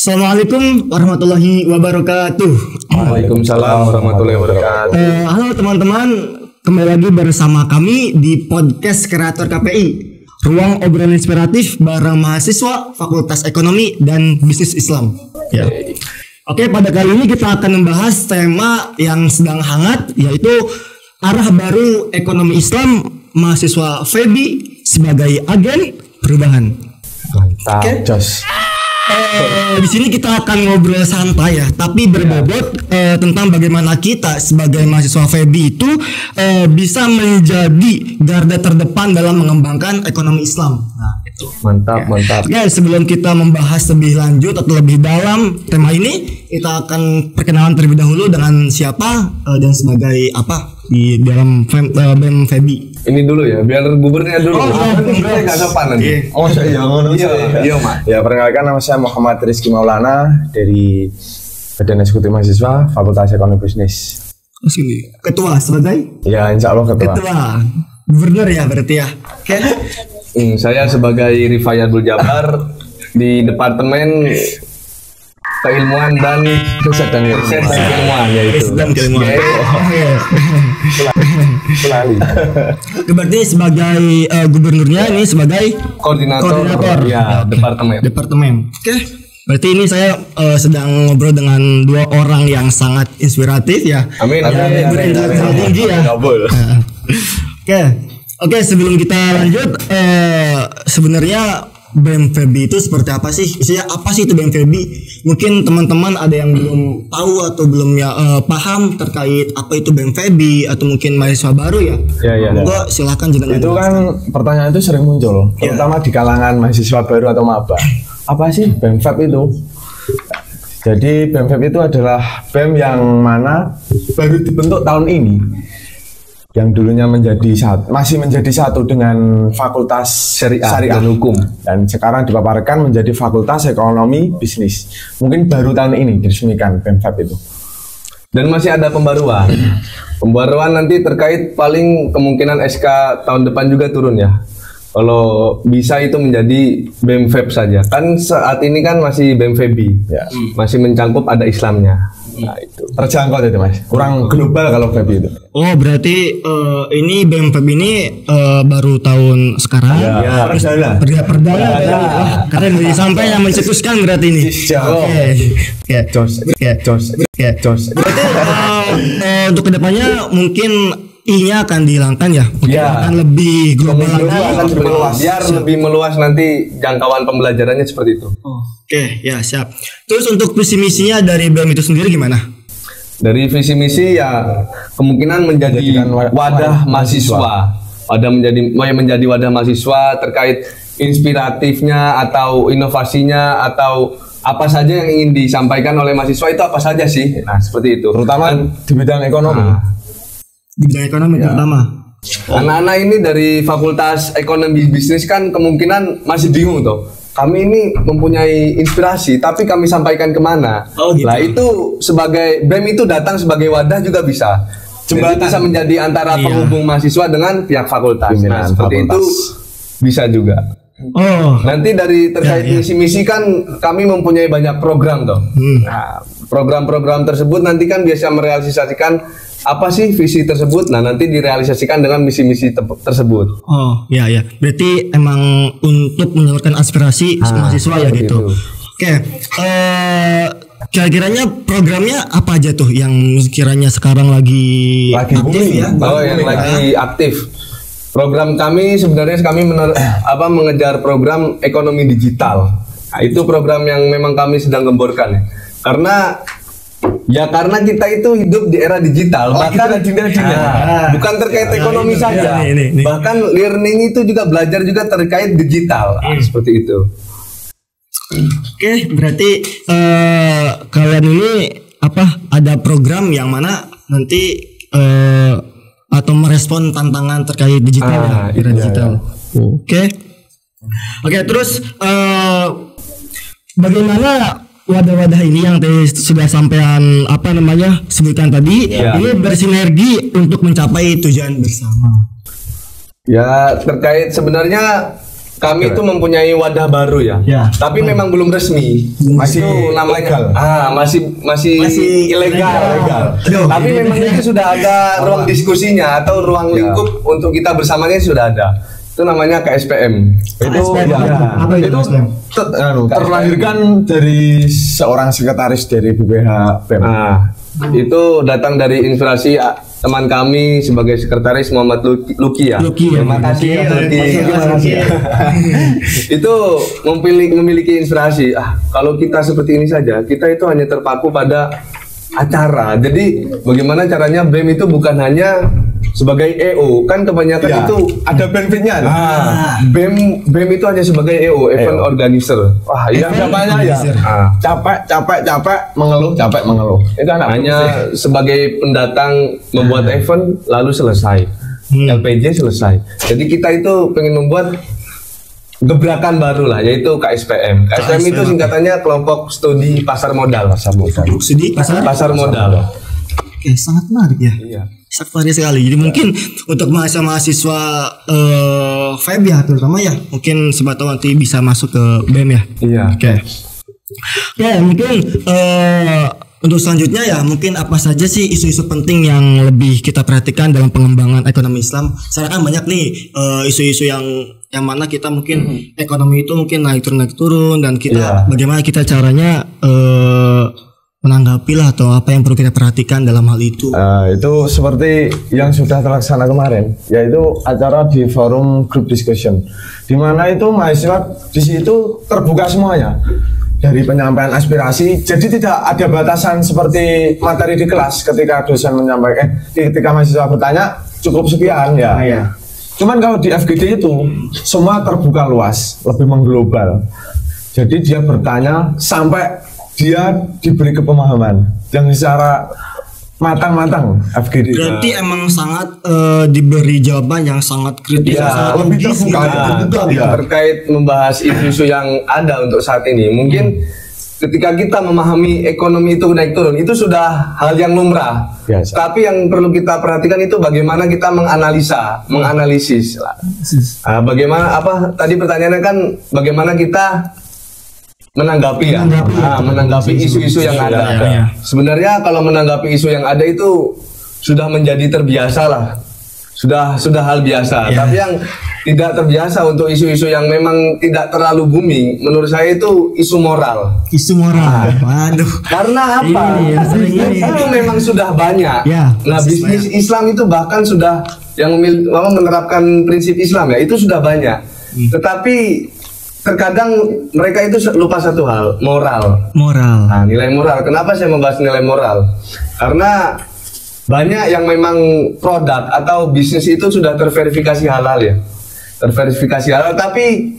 Assalamualaikum warahmatullahi wabarakatuh. Waalaikumsalam warahmatullahi wabarakatuh. Halo teman-teman, kembali lagi bersama kami di podcast Kreator KPI, ruang obrolan inspiratif bareng mahasiswa Fakultas Ekonomi dan Bisnis Islam. Ya. Oke, pada kali ini kita akan membahas tema yang sedang hangat, yaitu arah baru ekonomi Islam mahasiswa FEBI sebagai agen perubahan. Mantap, Jos. Di sini kita akan ngobrol santai ya, tapi berbobot tentang bagaimana kita sebagai mahasiswa FEBI itu bisa menjadi garda terdepan dalam mengembangkan ekonomi Islam. Nah, itu. Mantap. Ya, sebelum kita membahas lebih lanjut atau lebih dalam tema ini, kita akan perkenalan terlebih dahulu dengan siapa dan sebagai apa di dalam BEM FEBI. Ini dulu ya, biar gubernurnya dulu. Gubernurnya nggak sopan nanti. Oh iya, Iya, Mak. Ya, perkenalkan, nama saya Muhammad Rizky Maulana dari Badan Eksekutif Mahasiswa Fakultas Ekonomi Bisnis. Ketua sebagai? Ya, insya Allah ketua. Ketua. Gubernur ya berarti ya. Oke. Saya sebagai Rifayatul Jabar di Departemen Keilmuan dan Riset dan Keilmuan yaitu. Selalu. Berarti sebagai gubernurnya ini sebagai Koordinator. Ya, departemen. Oke. Berarti ini saya sedang ngobrol dengan dua orang yang sangat inspiratif ya. Amin. Berintelektual tinggi ya. Oke, sebelum kita lanjut, sebenarnya BEM FEBI itu seperti apa sih? Isinya apa sih itu BEM FEBI? Mungkin teman-teman ada yang belum tahu atau belum paham terkait apa itu BEM FEBI, atau mungkin mahasiswa baru ya. Monggo silakan jenengan. Itu kan pertanyaan itu sering muncul, terutama di kalangan mahasiswa baru atau maba. Apa sih BEM FEB itu? Jadi BEM FEB itu adalah BEM yang mana baru dibentuk tahun ini, yang dulunya masih menjadi satu dengan Fakultas Syariah dan Hukum, dan sekarang dipaparkan menjadi Fakultas Ekonomi Bisnis. Mungkin baru tahun ini diresmikan BEM FEB itu. Dan masih ada pembaruan. Pembaruan nanti terkait paling kemungkinan SK tahun depan juga turun ya. Kalau bisa itu menjadi BEM FEB saja. Kan saat ini kan masih BEM FEBI. Ya. Masih mencangkup ada Islamnya. Nah, itu terjangkau itu, Mas. Kurang global kalau FEBI itu. Oh, berarti ini BEM FEBI ini baru tahun sekarang. Ya, Perdana. Keren, sampai yang mencetuskan berarti ini. Oke. Berarti untuk kedepannya mungkin I-nya akan dihilangkan ya. Mungkin akan lebih global lagi. Biar lebih meluas nanti jangkauan pembelajarannya seperti itu. Oke, ya siap. Terus untuk visi misinya dari BEM itu sendiri gimana? Dari visi misi ya kemungkinan menjadi wadah mahasiswa. Menjadi wadah mahasiswa terkait inspiratifnya atau inovasinya atau apa saja yang ingin disampaikan oleh mahasiswa itu apa saja sih? Nah, seperti itu. Terutama di bidang ekonomi. Di bidang ekonomi terutama. Anak-anak ini dari Fakultas Ekonomi Bisnis kan kemungkinan masih bingung tuh. Kami ini mempunyai inspirasi, tapi kami sampaikan kemana? Gitu. Nah, itu sebagai BEM itu datang sebagai wadah juga bisa. Jadi bisa menjadi antara penghubung mahasiswa dengan pihak fakultas. Nah, seperti itu bisa juga. Nanti dari terkait misi-misi kan kami mempunyai banyak program tuh. Nah, program-program tersebut nanti kan biasa merealisasikan apa sih visi tersebut. Nah, nanti direalisasikan dengan misi-misi tersebut. Ya. Berarti emang untuk menyalurkan aspirasi mahasiswa ya gitu. Oke. Kira-kiranya programnya apa aja tuh yang kiranya sekarang lagi aktif ya? Yang lagi aktif. Program kami sebenarnya mengejar program ekonomi digital. Nah, itu program yang memang kami sedang gemborkan ya. Karena kita itu hidup di era digital, bukan terkait ekonomi saja. Bahkan learning itu juga belajar juga terkait digital. Seperti itu. Oke, berarti kalian ini ada program yang mana nanti atau merespon tantangan terkait digital era digital. Oke, terus bagaimana wadah-wadah ini yang sudah sampean sebutkan tadi ini bersinergi untuk mencapai tujuan bersama? Ya, terkait sebenarnya kami itu mempunyai wadah baru ya. Tapi memang belum resmi. Masih itu namanya masih ilegal. Tapi memang itu sudah ada ruang diskusinya atau ruang lingkup untuk kita bersamanya sudah ada. Itu namanya KSPM. Apa itu? Terlahirkan dari seorang sekretaris dari BPH BEM. Itu datang dari inspirasi teman kami sebagai sekretaris Muhammad Luki ya. Terima kasih ya Luki. Itu memiliki inspirasi. Kalau kita seperti ini saja, kita itu hanya terpaku pada acara. Jadi bagaimana caranya BEM itu bukan hanya sebagai EO, kan kebanyakan itu ada benefitnya. BEM itu hanya sebagai event organizer. Wah, iya banyak ya. Capek mengeluh. Itu hanya sebagai pendatang membuat event lalu selesai. LPJ selesai. Jadi kita itu pengen membuat gebrakan baru lah, yaitu KSPM. KSPM itu singkatannya kelompok studi pasar modal. Studi pasar modal. Oke, sangat menarik ya. Iya. Sangat menarik sekali. Jadi mungkin untuk mahasiswa FEB ya terutama ya, mungkin siapa tahu nanti bisa masuk ke BEM ya. Iya. Oke. Ya mungkin untuk selanjutnya ya mungkin apa saja sih isu-isu penting yang lebih kita perhatikan dalam pengembangan ekonomi Islam. Sekarang kan banyak nih isu-isu yang mana kita mungkin ekonomi itu mungkin naik turun dan kita bagaimana kita caranya menanggapi lah atau apa yang perlu kita perhatikan dalam hal itu. Itu seperti yang sudah terlaksana kemarin, yaitu acara di forum group discussion, di mana itu mahasiswa di situ terbuka semuanya dari penyampaian aspirasi. Jadi tidak ada batasan seperti materi di kelas ketika dosen menyampaikan, ketika mahasiswa bertanya cukup sekian ya. Cuman kalau di FGD itu semua terbuka luas, lebih mengglobal. Jadi dia bertanya sampai dia diberi kepemahaman yang secara matang-matang FGD. Berarti emang sangat diberi jawaban yang sangat kritis, lebih terbuka terkait membahas isu-isu yang ada untuk saat ini. Mungkin ketika kita memahami ekonomi itu naik turun itu sudah hal yang lumrah. Tapi yang perlu kita perhatikan itu bagaimana kita menganalisis. Bagaimana tadi pertanyaannya kan bagaimana kita menanggapi isu-isu yang ada. Sebenarnya kalau menanggapi isu yang ada itu sudah menjadi terbiasa lah, sudah hal biasa. Tapi yang tidak terbiasa untuk isu-isu yang memang tidak terlalu booming, menurut saya itu isu moral. Waduh. Karena apa? Bisnis itu memang sudah banyak. Nah, bisnis Islam itu bahkan sudah yang menerapkan prinsip Islam ya itu sudah banyak. Tetapi terkadang mereka itu lupa satu hal, moral. Nah, nilai moral. Kenapa saya membahas nilai moral? Karena banyak yang memang produk atau bisnis itu sudah terverifikasi halal ya. Tapi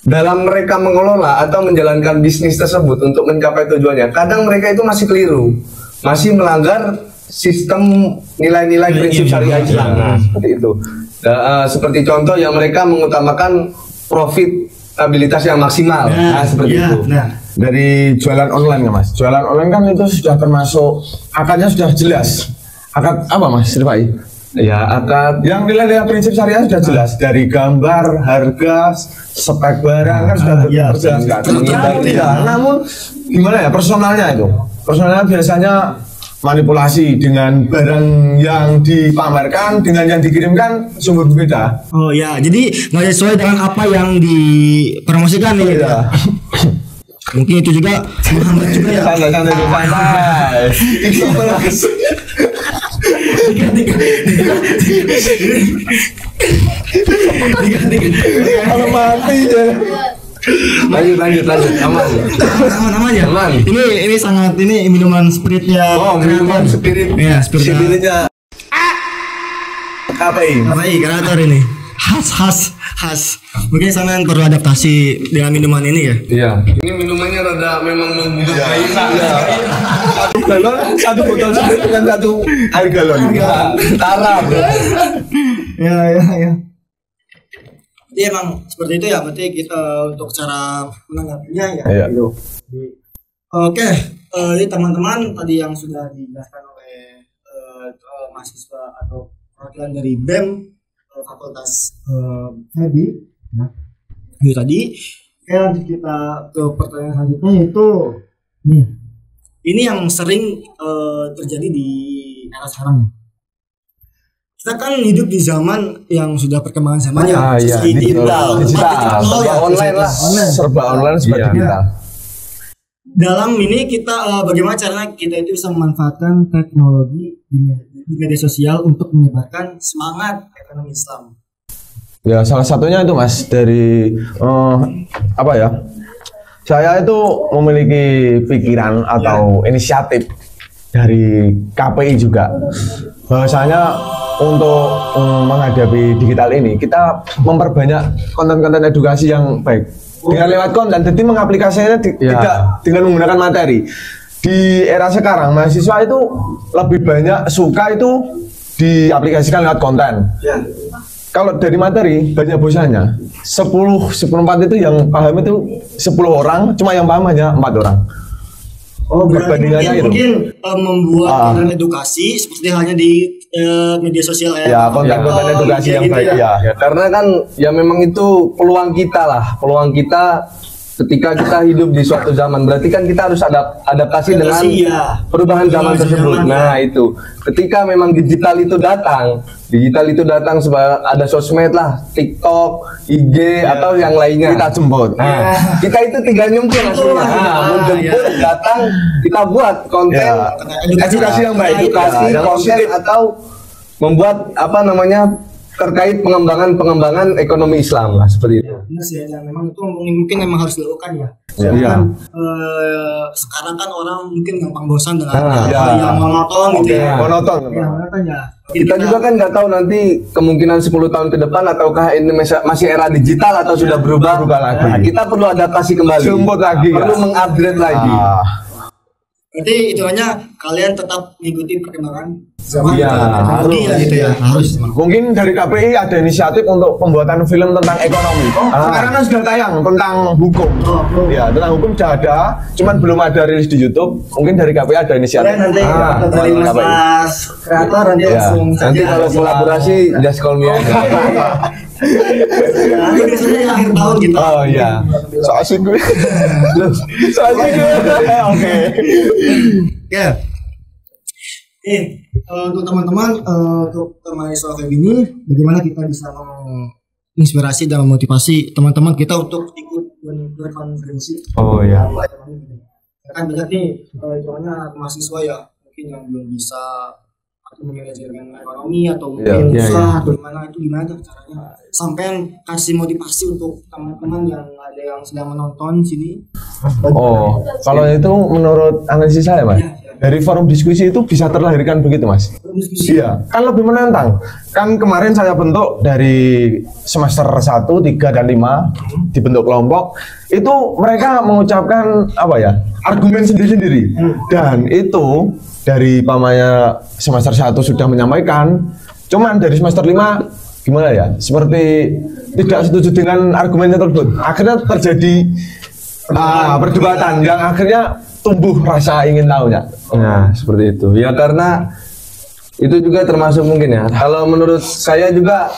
dalam mereka mengelola atau menjalankan bisnis tersebut untuk mencapai tujuannya, kadang mereka itu masih keliru, masih melanggar sistem nilai-nilai prinsip syariah Islam. Nah, seperti itu. Seperti contoh yang mereka mengutamakan profitabilitas yang maksimal. Seperti itu. Dari jualan online ya Mas. Jualan online kan itu sudah termasuk akadnya sudah jelas. Akad apa Mas Rifai? Ya, akad yang nilai-nilai prinsip syariah sudah jelas, dari gambar, harga, spek barang kan sudah terjelaskan. Namun gimana ya personalnya itu? Personalnya biasanya manipulasi dengan barang yang dipamerkan dengan yang dikirimkan sumber berbeda. Oh ya, jadi nggak sesuai dengan apa yang dipromosikan nih. Mungkin itu juga menghambat juga ya. Santai. Itu bagus. Kalau mati ya. Lanjut aman ya. Ini sangat minuman spiritnya. Minuman spirit. Ya, spiritnya KPI kreator ini. Khas. Mungkin sampean perlu adaptasi dengan minuman ini ya. Iya. Ini minumannya rada memang membuat satu botol spirit dengan satu air galon. Tara, bro. Ya. Jadi emang seperti itu ya, berarti kita untuk cara menanggapinya ya. Oke, jadi teman-teman tadi yang sudah dijelaskan oleh mahasiswa atau perwakilan dari BEM Fakultas FEB. Itu tadi. Lanjut kita ke pertanyaan selanjutnya yaitu ini yang sering terjadi di era sekarang. Kita kan hidup di zaman yang sudah perkembangan zamannya, digital, online lah, serba online seperti kita. Dalam ini kita bagaimana caranya kita itu bisa memanfaatkan teknologi di media sosial untuk menyebarkan semangat ekonomi Islam. Ya salah satunya itu Mas dari saya itu memiliki pikiran atau inisiatif dari KPI juga bahwasanya untuk menghadapi digital ini kita memperbanyak konten-konten edukasi yang baik dengan lewat konten, jadi mengaplikasikannya tidak dengan menggunakan materi. Di era sekarang mahasiswa itu lebih banyak suka itu diaplikasikan lewat konten. Kalau dari materi banyak bosannya. 10/4 itu yang paham itu 10 orang, cuma yang paham hanya 4 orang. Perbandingannya mungkin membuat konten edukasi seperti halnya di media sosial ya konten-konten edukasi yang baik ya. Karena kan ya memang itu peluang kita ketika kita hidup di suatu zaman, berarti kan kita harus adaptasi dengan perubahan zaman tersebut. Nah itu ketika memang digital itu datang sebagai ada sosmed lah, TikTok, IG atau yang lainnya kita jemput. Kita itu tinggal nyemput menjemput, datang, kita buat konten edukasi yang baik, konten atau membuat terkait pengembangan ekonomi Islam lah seperti itu. Benar sih ya, memang itu mungkin memang harus dilakukan ya. Sekarang kan orang mungkin gampang bosan dengan yang monoton gitu ya. Monoton. Kita juga kan nggak tahu nanti kemungkinan 10 tahun ke depan ataukah ini masih era digital atau sudah berubah lagi. Nah, kita perlu adaptasi kembali. Perlu mengupgrade lagi. Berarti hitungannya kalian tetap mengikuti perkembangan zaman harus. Mungkin dari KPI ada inisiatif untuk pembuatan film tentang ekonomi. Sekarang kan sudah tayang tentang hukum. Tentang hukum sudah ada, cuman belum ada rilis di YouTube. Mungkin dari KPI ada inisiatif. Dari Mas kreator nanti kalau kolaborasi just call me aja. Biasanya akhir tahun gitu. So asik gue. Oke. Ya. Untuk teman-teman, untuk mahasiswa kayak gini, bagaimana kita bisa menginspirasi dan memotivasi teman-teman kita untuk ikut berkonferensi? Kan banyak nih, hitungannya mahasiswa ya, mungkin yang belum bisa manajemen ekonomi atau mungkin usaha atau gimana caranya sampai kasih motivasi untuk teman-teman yang ada yang sedang menonton sini. Kalau itu menurut analisis saya Mas, dari forum diskusi itu bisa terlahirkan begitu Mas. Iya, kan lebih menantang. Kan kemarin saya bentuk dari semester 1, 3 dan 5 dibentuk kelompok. Itu mereka mengucapkan argumen sendiri-sendiri. Dan itu dari semester 1 sudah menyampaikan, cuman dari semester 5 gimana ya, seperti tidak setuju dengan argumennya tersebut. Akhirnya terjadi perdebatan yang akhirnya tumbuh rasa ingin tahunya. Nah seperti itu ya, karena itu juga termasuk mungkin ya, kalau menurut saya juga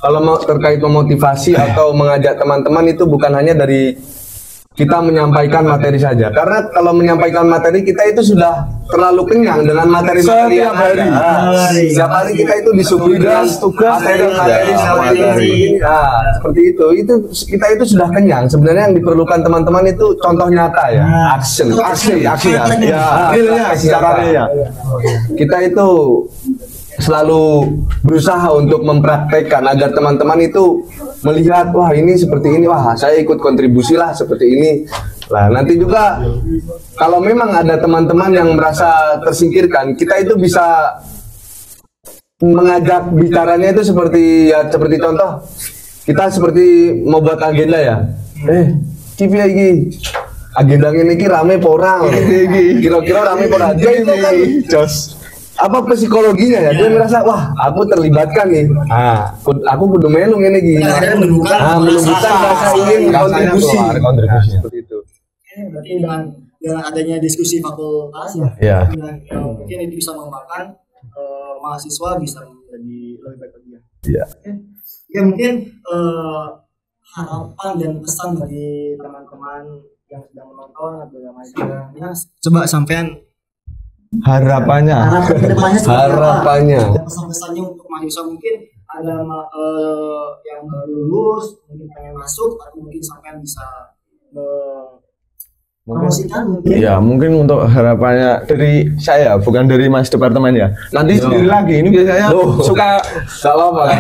kalau mau terkait memotivasi atau mengajak teman-teman itu bukan hanya dari kita menyampaikan materi saja, karena kalau menyampaikan materi kita itu sudah terlalu kenyang dengan materi yang ada. Setiap hari kita itu disuguhi dengan tugas materi seperti itu kita itu sudah kenyang. Sebenarnya yang diperlukan teman-teman itu contoh nyata ya, aksi realnya, secara realnya. Kita itu selalu berusaha untuk mempraktekkan agar teman-teman itu melihat, wah ini seperti ini, wah saya ikut kontribusi lah seperti ini. Nah nanti juga kalau memang ada teman-teman yang merasa tersingkirkan, kita itu bisa mengajak bicaranya itu seperti contoh, kita seperti mau buat agenda ya, TV lagi agenda ini rame porang, kira-kira rame porang, itu kan apa psikologinya ya, dia merasa wah aku terlibatkan nih, aku kudu melu ngene iki, menumbuhkan rasa ingin kontribusi seperti itu. Berarti dengan adanya diskusi fakultas mungkin itu bisa mengembangkan mahasiswa bisa menjadi lebih baik lagi ya. Ya mungkin harapan dan pesan bagi teman-teman yang sedang menonton atau yang masih coba sampean harapannya dan pesan-pesannya untuk mahasiswa mungkin ada yang baru lulus mungkin pengen masuk atau mungkin sampean bisa mungkin untuk harapannya dari saya bukan dari Mas Departemen ya. Nanti sendiri lagi ini biasanya suka gak apa-apa.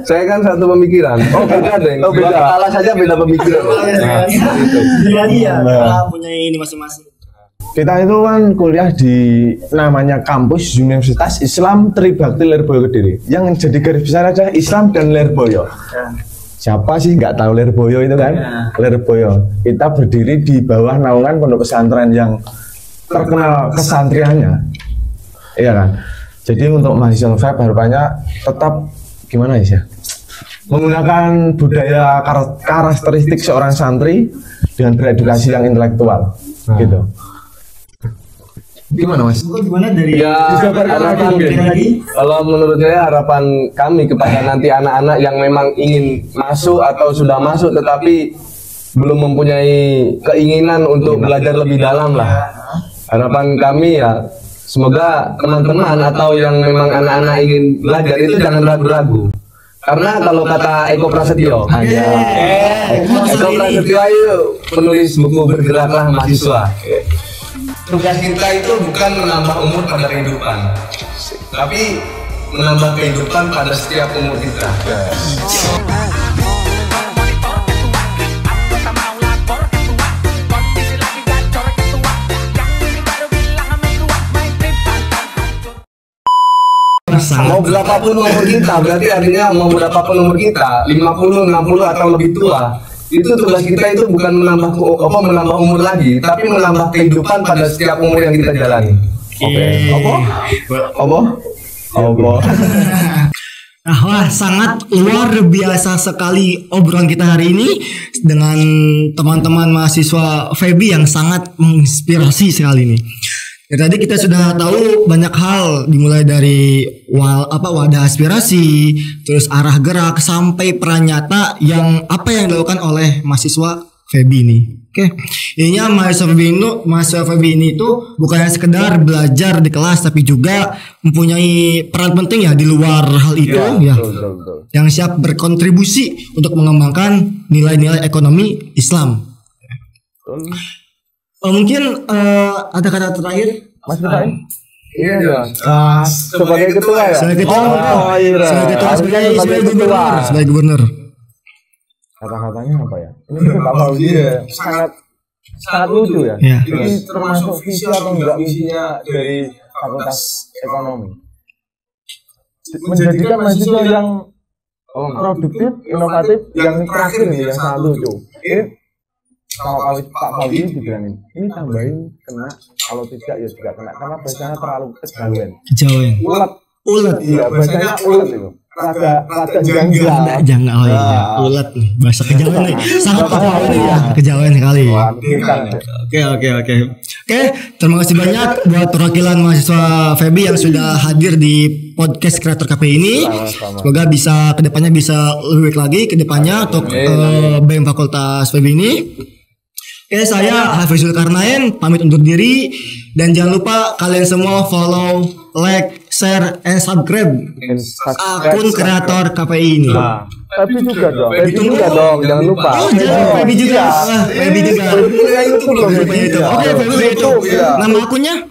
Saya kan satu pemikiran. Beda deh. Beda alas saja beda pemikiran. Punya ini masing-masing. Kita itu kan kuliah di namanya kampus Universitas Islam Tribakti Lirboyo Kediri. Yang jadi garis besar aja Islam dan Lirboyo. Siapa sih nggak tahu Lirboyo itu kan? Lirboyo. Kita berdiri di bawah naungan pondok pesantren yang terkenal kesantriannya, iya kan? Jadi untuk mahasiswa FEB harapannya tetap gimana ya? Menggunakan budaya karakteristik seorang santri dengan beredukasi yang intelektual, gitu. Gimana Mas? Gimana dari harapan lagi? Kalau menurut saya harapan kami kepada nanti anak-anak yang memang ingin masuk atau sudah masuk tetapi belum mempunyai keinginan untuk belajar lebih dalam lah. Harapan kami ya semoga teman-teman atau yang memang anak-anak ingin belajar itu jangan ragu-ragu. Karena kalau kata Eko Prasetyo, Eko Prasetyo itu penulis buku Bergeraklah Mahasiswa. Tugas kita itu bukan menambah umur pada kehidupan, tapi menambah kehidupan pada setiap umur kita. Mau berapapun umur kita, berarti artinya mau berapapun umur kita, 50, 60 atau lebih tua, itu tugas kita itu bukan menambah umur lagi, tapi menambah kehidupan pada setiap umur yang kita jalani. Oke. Apa? Wah, sangat luar biasa sekali obrolan kita hari ini dengan teman-teman mahasiswa FEBI yang sangat menginspirasi sekali nih. Ya, tadi kita sudah tahu banyak hal dimulai dari wadah aspirasi, terus arah gerak sampai peran nyata yang dilakukan oleh mahasiswa FEBI ini. Oke. Ininya mahasiswa FEBI ini itu bukan hanya sekedar belajar di kelas tapi juga mempunyai peran penting ya di luar hal itu betul. Yang siap berkontribusi untuk mengembangkan nilai-nilai ekonomi Islam. Mungkin ada kata terakhir Mas Ibrahim? Iya. Sebagai ketua ya. Sebagai gubernur. Kata-katanya apa ya? Ini Pak Fauzi ya. Sangat lucu ya. Ini termasuk visi atau enggak visinya dari Fakultas Ekonomi. Menjadikan mahasiswa yang produktif, inovatif, yang terakhir ini yang sangat lucu. Ini kalau Pak Fauzi dibilangin, ini tambahin kena, kalau tidak ya juga kena karena bahasanya terlalu kejawen. Ulet, iya bahasanya ulet itu. Rada janggal. Oh iya, ulet nih bahasa kejawen nih. Sangat kejawen ya, kejawen sekali. Oke. Terima kasih banyak buat perwakilan mahasiswa FEBI yang sudah hadir di podcast Kreator KPI ini. Semoga bisa kedepannya bisa lebih baik lagi kedepannya untuk BEM Fakultas FEBI ini. Oke, saya Hafizul Karnain pamit undur diri dan jangan lupa kalian semua follow, like, share, and subscribe akun Kreator KPI ini. Tapi juga dong, jangan lupa. FEBI juga. Oke, FEBI itu. Nama akunnya?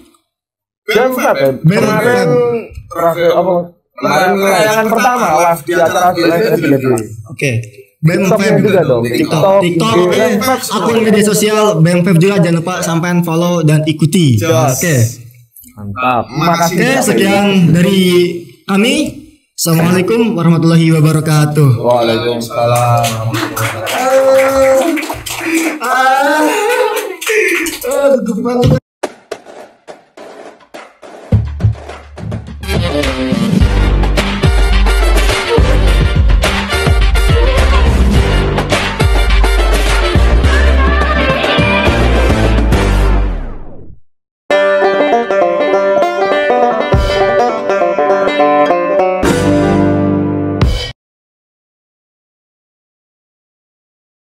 Kemarin tayangan pertama live di acara FEBI. Oke. BEMFEB juga dong. TikTok, akun media sosial BEMFEB juga jangan lupa sampean follow dan ikuti. Oke. Mantap. Oke, sekian dari kami. Assalamualaikum warahmatullahi wabarakatuh. Waalaikumsalam warahmatullahi wabarakatuh.